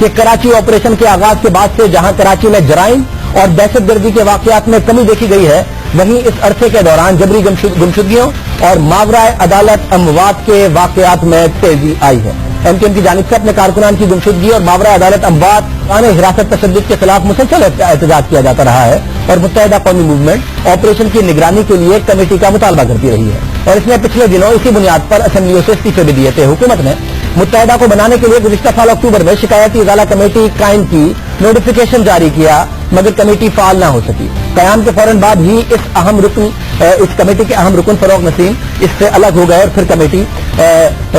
کہ کراچی آپریشن کے آغاز کے بعد سے جہاں کراچی میں جرائم اور دہشت گردی کے واقعات میں کمی دیکھی گئی ہے، وہیں اس عرصے کے دوران جبری گمشدگیوں اور ماورائے عدالت اموات کے واقعات میں تیزی آئی ہے۔ ایم کیو ایم کی جانب سے اپنے کارکنان کی گمشدگی اور ماورائے عدالت اموات حراست تشدد کے خلاف مسلسل احتجاج کیا جاتا رہا ہے، اور متحدہ قومی موومنٹ آپریشن کی نگرانی کے لیے کمیٹی کا مطالبہ کرتی رہی ہے، اور اس نے پچھلے دنوں اسی بنیاد پر اسمبلیوں سے استعفے بھی دیے تھے۔ حکومت نے متحدہ کو بنانے کے لیے گزشتہ سال اکتوبر میں شکایتی ازالہ کمیٹی قائم کی، نوٹیفیکیشن جاری کیا، مگر کمیٹی فعال نہ ہو سکی۔ قیام کے فوراً بعد ہی اس کمیٹی کے اہم رکن فروغ نسیم اس سے الگ ہو گئے، اور پھر کمیٹی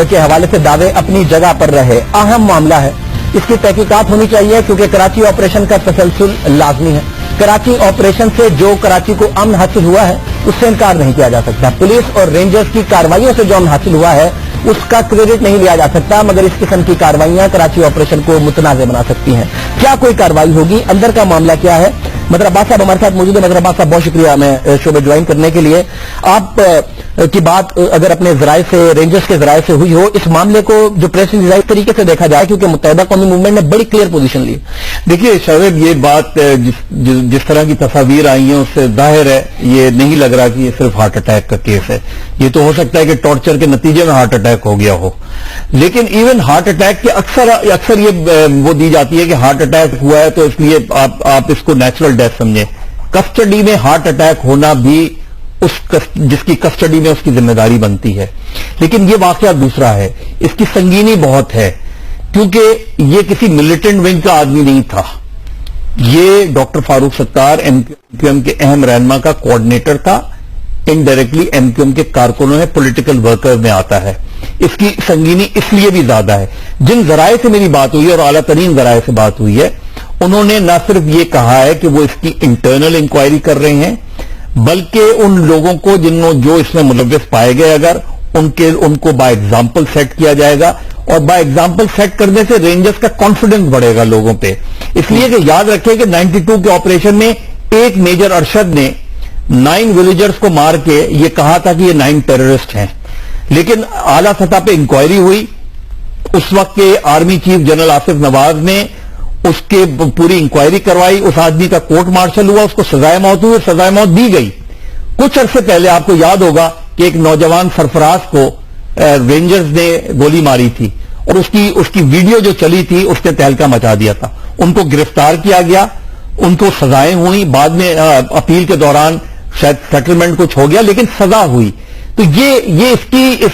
کے حوالے سے دعوے اپنی جگہ پر رہے۔ اہم معاملہ ہے، اس کی تحقیقات ہونی چاہیے، کیونکہ کراچی آپریشن کا تسلسل لازمی ہے۔ کراچی آپریشن سے جو کراچی کو امن حاصل ہوا ہے اس سے انکار نہیں کیا جا سکتا۔ پولیس اور رینجرز کی کارروائیوں سے جو امن حاصل ہوا ہے اس کا کریڈٹ نہیں لیا جا سکتا، مگر اس قسم کی کارروائیاں کراچی آپریشن کو متنازع بنا سکتی ہیں۔ کیا کوئی کارروائی ہوگی؟ اندر کا معاملہ کیا ہے؟ مظہر عباس صاحب ہمارے ساتھ موجود ہیں۔ مظہر عباس صاحب بہت شکریہ میں شو میں جوائن کرنے کے لیے۔ آپ کی بات اگر اپنے ذرائع سے، رینجرز کے ذرائع سے ہوئی ہو، اس معاملے کو جو پریس ریلیز اس طریقے سے دیکھا جائے، کیونکہ متحدہ قومی موومنٹ نے بڑی کلیئر پوزیشن لی۔ دیکھیے شعیب، یہ بات جس طرح کی تصاویر آئی ہیں اس سے ظاہر ہے یہ نہیں لگ رہا کہ یہ صرف ہارٹ اٹیک کا کیس ہے۔ یہ تو ہو سکتا ہے کہ ٹارچر کے نتیجے میں ہارٹ اٹیک ہو گیا ہو، لیکن ایون ہارٹ اٹیک کے اکثر یہ وہ دی جاتی ہے کہ ہارٹ اٹیک ہوا ہے تو اس لیے آپ اس کو نیچرل ڈیتھ سمجھیں۔ کسٹڈی میں ہارٹ اٹیک ہونا بھی جس کی کسٹڈی میں اس کی ذمہ داری بنتی ہے، لیکن یہ واقعہ دوسرا ہے، اس کی سنگینی بہت ہے، کیونکہ یہ کسی ملیٹنٹ ونگ کا آدمی نہیں تھا، یہ doctor Farooq Sattar M Q M کے اہم رہنما کا کوآرڈینیٹر تھا، انڈائریکٹلی ایم کیو ایم کے کارکنوں میں پولیٹیکل ورکر میں آتا ہے۔ اس کی سنگینی اس لیے بھی زیادہ ہے، جن ذرائع سے میری بات ہوئی ہے اور اعلیٰ ترین ذرائع سے بات ہوئی ہے، انہوں نے نہ صرف یہ کہا ہے کہ وہ اس کی انٹرنل انکوائری کر رہے ہیں، بلکہ ان لوگوں کو جو اس میں ملوث پائے گئے اگر ان کو بائی ایگزامپل سیٹ کیا جائے گا، اور بائی ایگزامپل سیٹ کرنے سے رینجرز کا کانفیڈنس بڑھے گا لوگوں پہ۔ اس لیے کہ یاد رکھیں کہ 92 کے آپریشن میں ایک میجر ارشد نے 9 ولیجرز کو مار کے یہ کہا تھا کہ یہ 9 ٹیررسٹ ہیں، لیکن اعلیٰ سطح پہ انکوائری ہوئی، اس وقت کے آرمی چیف جنرل آصف نواز نے اس کے پوری انکوائری کروائی، اس آدمی کا کورٹ مارشل ہوا، اس کو سزائے موت ہوئی، سزائے موت دی گئی۔ کچھ عرصے پہلے آپ کو یاد ہوگا کہ ایک نوجوان سرفراز کو رینجرز نے گولی ماری تھی، اور اس کی ویڈیو جو چلی تھی اس نے تہلکہ مچا دیا تھا۔ ان کو گرفتار کیا گیا، ان کو سزائیں ہوئیں، بعد میں اپیل کے دوران شاید سیٹلمنٹ کچھ ہو گیا، لیکن سزا ہوئی۔ تو یہ اس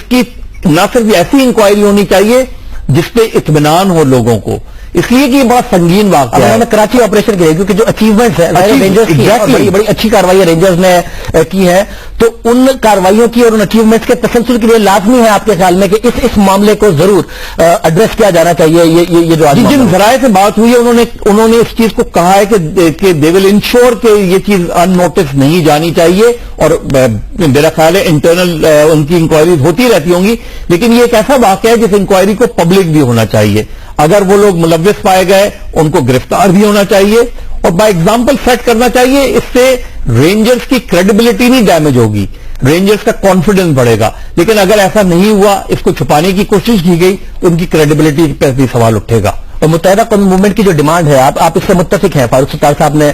کی نہ صرف ایسی انکوائری ہونی چاہیے جس پہ اطمینان ہو لوگوں کو، اس لیے کہ یہ بہت سنگین واقعہ ہے۔ کراچی آپریشن کے لیے کیونکہ جو اچیومنٹس ہیں رینجرز کی بڑی اچھی کارروائی رینجرز نے کی ہے، تو ان کارروائیوں کی اور ان اچیومنٹس کے تسلسل کے لیے لازمی ہے آپ کے خیال میں کہ اس معاملے کو ضرور ایڈریس کیا جانا چاہیے۔ یہ جو جن ذرائع سے بات ہوئی ہے انہوں نے اس چیز کو کہا ہے کہ دے ول انشور کہ یہ چیز ان نوٹس نہیں جانی چاہیے، اور میرا خیال ہے انٹرنل ان کی انکوائریز ہوتی رہتی ہوں گی، لیکن یہ ایک ایسا واقعہ ہے جس انکوائری کو پبلک بھی ہونا چاہیے۔ اگر وہ لوگ ملوث پائے گئے ان کو گرفتار بھی ہونا چاہیے، اور بائی ایگزامپل سیٹ کرنا چاہیے۔ اس سے رینجرز کی کریڈیبلٹی نہیں ڈیمیج ہوگی، رینجرز کا کانفیڈنس بڑھے گا، لیکن اگر ایسا نہیں ہوا، اس کو چھپانے کی کوشش کی گئی، تو ان کی کریڈیبلٹی پہ بھی سوال اٹھے گا۔ اور متحدہ قومی موومنٹ کی جو ڈیمانڈ ہے، آپ اس سے متفق ہیں؟ فاروق ستار صاحب نے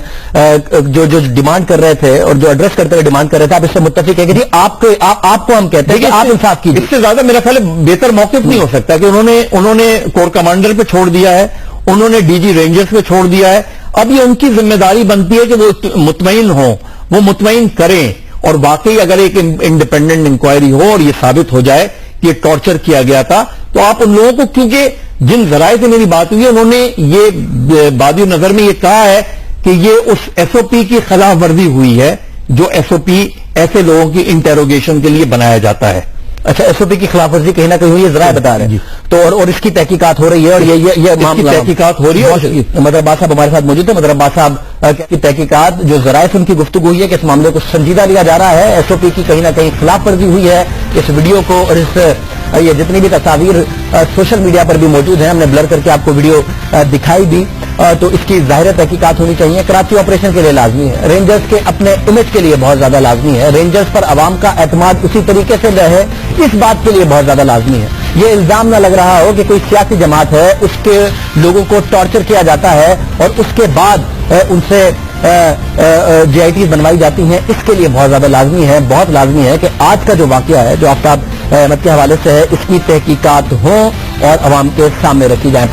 جو ڈیمانڈ کر رہے تھے اور جو ایڈریس کرتے ہوئے ڈیمانڈ کر رہے تھے، آپ اس سے متفق ہیں کہ جی آپ کو ہم کہتے ہیں کہ آپ انصاف کیجیے؟ اس سے زیادہ میرا خیال ہے بہتر موقف نہیں ہو سکتا کہ انہوں نے کور کمانڈر پہ چھوڑ دیا ہے، انہوں نے ڈی جی رینجرز پہ چھوڑ دیا ہے۔ اب یہ ان کی ذمہ داری بنتی ہے کہ وہ مطمئن ہوں، وہ مطمئن کریں، اور واقعی اگر ایک انڈیپینڈنٹ انکوائری ہو اور یہ ثابت ہو جائے کہ یہ ٹارچر کیا گیا تھا، تو آپ ان لوگوں کو، کیونکہ جن ذرائع سے میری بات ہوئی ہے انہوں نے یہ بادی نظر میں یہ کہا ہے کہ یہ اس ایس او پی کی خلاف ورزی ہوئی ہے جو ایس او پی ایسے لوگوں کی انٹیروگیشن کے لیے بنایا جاتا ہے۔ اچھا، ایس او پی کی خلاف ورزی کہیں نہ کہیں ہوئی ہے، ذرائع بتا رہے ہیں تو، اور اس کی تحقیقات ہو رہی ہے، اور یہ معاملہ تحقیقات ہو رہی ہے۔ مظہر عباس صاحب ہمارے ساتھ موجود ہیں۔ مظہر عباس صاحب کی تحقیقات جو ذرائع سے ان کی گفتگو ہوئی ہے کہ اس معاملے کو سنجیدہ لیا جا رہا ہے، ایس او پی کی کہیں نہ کہیں خلاف ورزی ہوئی ہے، اس ویڈیو کو اور یہ جتنی بھی تصاویر سوشل میڈیا پر بھی موجود ہیں، ہم نے بلر کر کے آپ کو ویڈیو دکھائی دی، تو اس کی ظاہر تحقیقات ہونی چاہیے۔ کراچی آپریشن کے لیے لازمی ہے، رینجرز کے اپنے امیج کے لیے بہت زیادہ لازمی ہے، رینجرز پر عوام کا اعتماد اسی طریقے سے رہے، اس بات کے لیے بہت زیادہ لازمی ہے یہ الزام نہ لگ رہا ہو کہ کوئی سیاسی جماعت ہے, اس کے لوگوں کو ٹارچر کیا جاتا ہے اور اس کے بعد ان سے جی آئی ٹیز بنوائی جاتی ہیں. اس کے لیے بہت زیادہ لازمی ہے, بہت لازمی ہے کہ آج کا جو واقعہ ہے جو آفتاب احمد کے حوالے سے ہے, اس کی تحقیقات ہوں اور عوام کے سامنے رکھی جائیں.